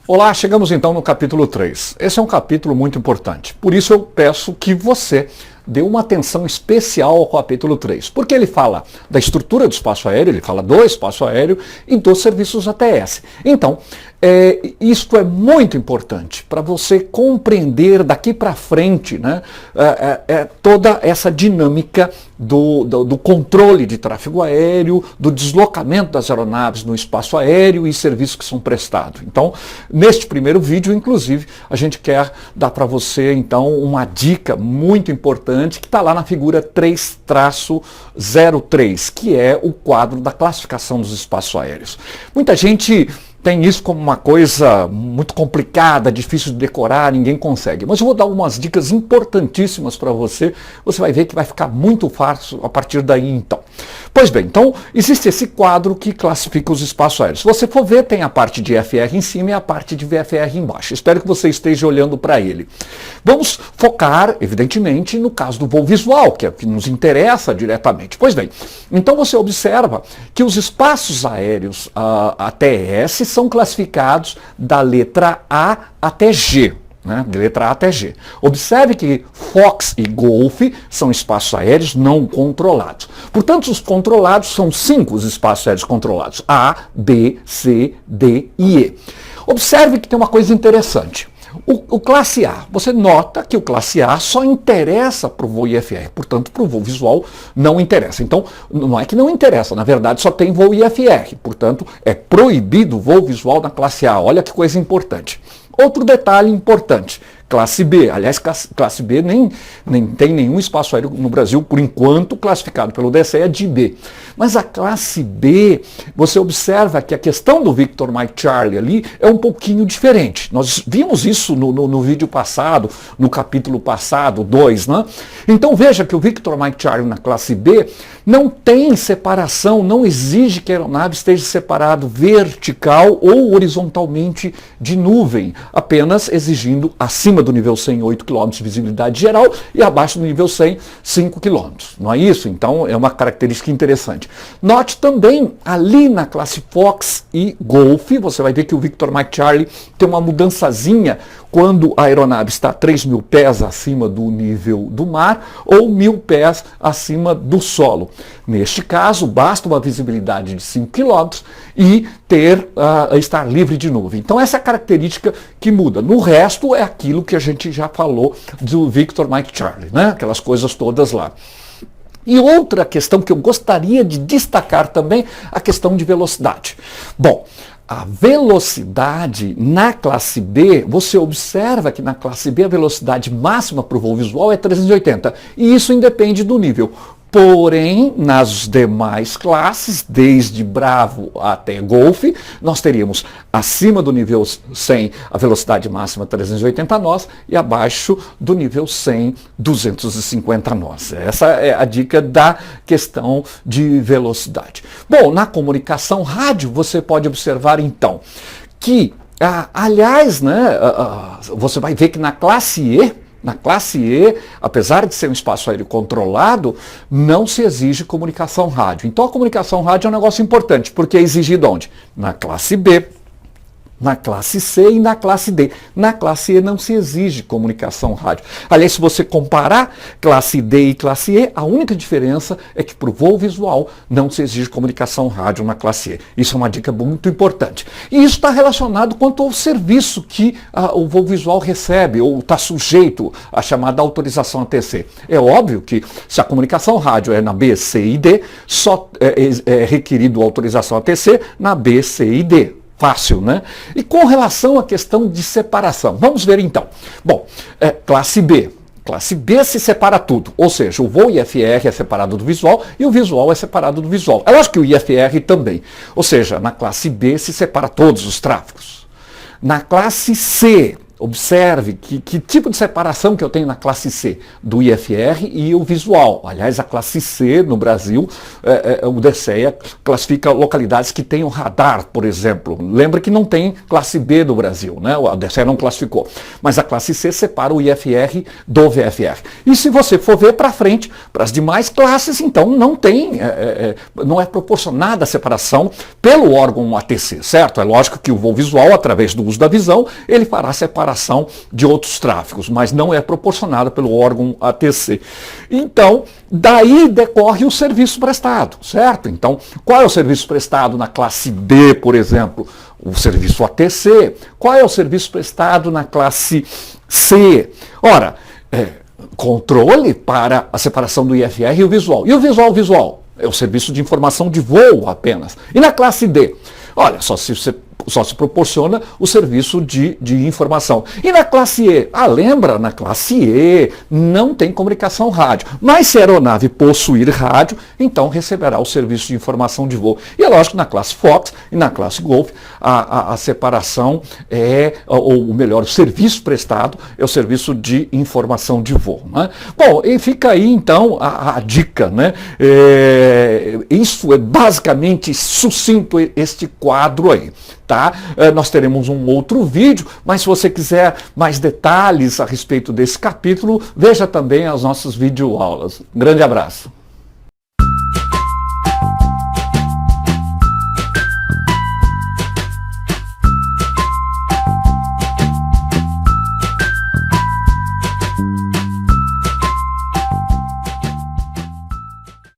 Olá, chegamos então no capítulo 3. Esse é um capítulo muito importante, por isso eu peço que você dê uma atenção especial ao capítulo 3, porque ele fala da estrutura do espaço aéreo, ele fala do espaço aéreo e dos serviços ATS. Então, isto é muito importante para você compreender daqui para frente, né, toda essa dinâmica do controle de tráfego aéreo, do deslocamento das aeronaves no espaço aéreo e serviços que são prestados. Então, neste primeiro vídeo, inclusive, a gente quer dar para você, então, uma dica muito importante que está lá na figura 3-03, que é o quadro da classificação dos espaços aéreos. Muita gente tem isso como uma coisa muito complicada, difícil de decorar, ninguém consegue. Mas eu vou dar umas dicas importantíssimas para você, você vai ver que vai ficar muito fácil a partir daí então. Pois bem, então existe esse quadro que classifica os espaços aéreos. Se você for ver, tem a parte de FR em cima e a parte de VFR embaixo. Espero que você esteja olhando para ele. Vamos focar, evidentemente, no caso do voo visual, que é o que nos interessa diretamente. Pois bem, então você observa que os espaços aéreos ATS são classificados da letra A até G. De letra A até G. Observe que Fox e Golf são espaços aéreos não controlados. Portanto, os controlados são 5 os espaços aéreos controlados. A, B, C, D e E. Observe que tem uma coisa interessante. O classe A, você nota que o classe A só interessa para o voo IFR, portanto, para o voo visual não interessa. Então, não é que não interessa, na verdade só tem voo IFR, portanto, é proibido o voo visual na classe A. Olha que coisa importante. Outro detalhe importante, classe B. Aliás, classe B nem tem nenhum espaço aéreo no Brasil, por enquanto, classificado pelo DCE é de B. Mas a classe B, você observa que a questão do Victor Mike Charlie ali é um pouquinho diferente. Nós vimos isso no vídeo passado, no capítulo passado, 2, né? Então veja que o Victor Mike Charlie na classe B não tem separação, não exige que a aeronave esteja separado vertical ou horizontalmente de nuvem, apenas exigindo acima do nível 100, 8 km de visibilidade geral e abaixo do nível 100, 5 km. Não é isso? Então é uma característica interessante. Note também ali na classe Fox e Golf, você vai ver que o Victor Mike Charlie tem uma mudançazinha quando a aeronave está 3.000 pés acima do nível do mar ou 1.000 pés acima do solo. Neste caso, basta uma visibilidade de 5 km e estar livre de nuvem. Então essa é a característica que muda. No resto é aquilo que a gente já falou do Victor Mike Charlie, né? Aquelas coisas todas lá. E outra questão que eu gostaria de destacar também, a questão de velocidade. Bom, a velocidade na classe B, você observa que na classe B a velocidade máxima para o voo visual é 380, e isso independe do nível. Porém, nas demais classes, desde Bravo até Golf, nós teríamos acima do nível 100 a velocidade máxima 380 nós e abaixo do nível 100, 250 nós. Essa é a dica da questão de velocidade. Bom, na comunicação rádio, você pode observar então que, aliás, você vai ver que na classe E, apesar de ser um espaço aéreo controlado, não se exige comunicação rádio. Então a comunicação rádio é um negócio importante, porque é exigido onde? Na classe B, na classe C e na classe D. Na classe E não se exige comunicação rádio. Aliás, se você comparar classe D e classe E, a única diferença é que para o voo visual não se exige comunicação rádio na classe E. Isso é uma dica muito importante. E isso está relacionado quanto ao serviço que o voo visual recebe ou está sujeito à chamada autorização ATC. É óbvio que se a comunicação rádio é na B, C e D, só é requerido autorização ATC na B, C e D. Fácil, né? E com relação à questão de separação, vamos ver então. Bom, classe B. Classe B se separa tudo, ou seja, o voo IFR é separado do visual e o visual é separado do visual. Eu acho que o IFR também. Ou seja, na classe B se separa todos os tráfegos. Na classe C, Observe que tipo de separação que eu tenho na classe C, do IFR e o visual. Aliás, a classe C no Brasil, o DCEA classifica localidades que tenham radar, por exemplo. Lembra que não tem classe B no Brasil, né? O DCEA não classificou. Mas a classe C separa o IFR do VFR. E se você for ver para frente, para as demais classes, então não tem, não é proporcionada a separação pelo órgão ATC, certo? É lógico que o voo visual, através do uso da visão, ele fará separação de outros tráfegos, mas não é proporcionada pelo órgão ATC. Então, daí decorre o serviço prestado, certo? Então, qual é o serviço prestado na classe D, por exemplo? O serviço ATC. Qual é o serviço prestado na classe C? Ora, controle para a separação do IFR e o visual. E o visual? É o serviço de informação de voo apenas. E na classe D? Olha, só se proporciona o serviço de informação. E na classe E? Lembra, na classe E não tem comunicação rádio. Mas se a aeronave possuir rádio, então receberá o serviço de informação de voo. E é lógico que na classe Fox e na classe Golf, a separação ou melhor, o serviço prestado é o serviço de informação de voo. Né? Bom, e fica aí então a dica, né? Isso é basicamente sucinto este quadro aí. Tá? Nós teremos um outro vídeo, mas se você quiser mais detalhes a respeito desse capítulo, veja também as nossas videoaulas. Grande abraço.